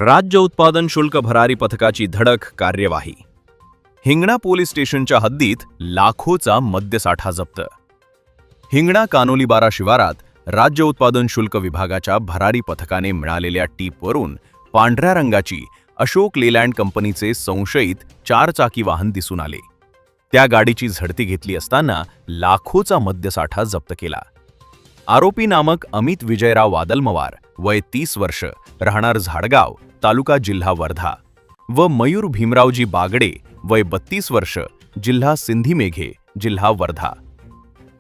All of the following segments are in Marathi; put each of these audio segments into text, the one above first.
राज्य उत्पादन शुल्क भरारी पथकाची धडक कार्यवाही. हिंगणा पोलीस स्टेशनच्या हद्दीत लाखोचा मद्यसाठा जप्त. हिंगणा कानोलीबारा शिवारात राज्य उत्पादन शुल्क विभागाच्या भरारी पथकाने मिळालेल्या टीपवरून पांढऱ्या रंगाची अशोक लेलँड कंपनीचे संशयित 4 चाकी वाहन दिसून आले. त्या गाडीची झडती घेतली असताना लाखोचा मद्यसाठा जप्त केला. आरोपी नामक अमित विजयराव वादलमवार, वय 30 वर्ष, राहणार झाडगाव, तालुका जिल्हा वर्धा, व मयूर भीमरावजी बागडे, वय 32 वर्ष, जिल्हा सिंधीमेघे, जिल्हा वर्धा,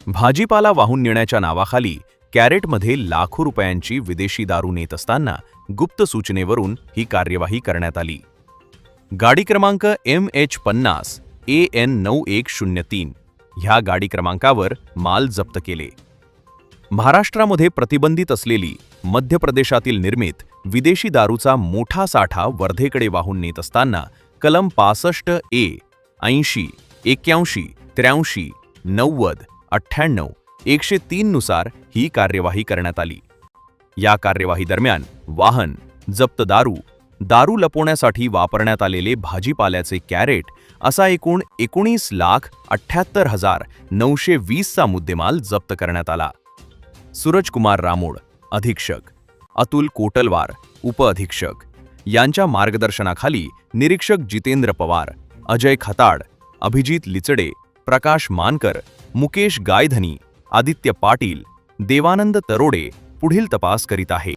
भाजीपाला वाहून नेण्याच्या नावाखाली कॅरेटमध्ये लाखो रुपयांची विदेशी दारू नेत असताना गुप्त सूचनेवरून ही कार्यवाही करण्यात आली. गाडी क्रमांक MH50 AN 9103 ह्या गाडी क्रमांकावर माल जप्त केले. महाराष्ट्रामध्ये प्रतिबंधित असलेली मध्य प्रदेशातील निर्मित विदेशी दारूचा मोठा साठा वर्धेकडे वाहून नेत असताना कलम 65A 80 81 83 90 98 103 नुसार ही कार्यवाही करण्यात आली. या कार्यवाही दरम्यान वाहन, जप्त दारू, दारू लपवण्यासाठी वापरण्यात आलेले भाजीपाल्याचे कॅरेट असा एकूण 19,78,920 चा मुद्देमाल जप्त करण्यात आला. सूरजकुमार रामोड, अधीक्षक, अतुल कोटलवार, उपअधीक्षक यांच्या मार्गदर्शनाखाली निरीक्षक जितेंद्र पवार, अजय खताड, अभिजित लिचडे, प्रकाश मानकर, मुकेश गायधनी, आदित्य पाटील, देवानंद तरोडे पुढील तपास करीत आहे.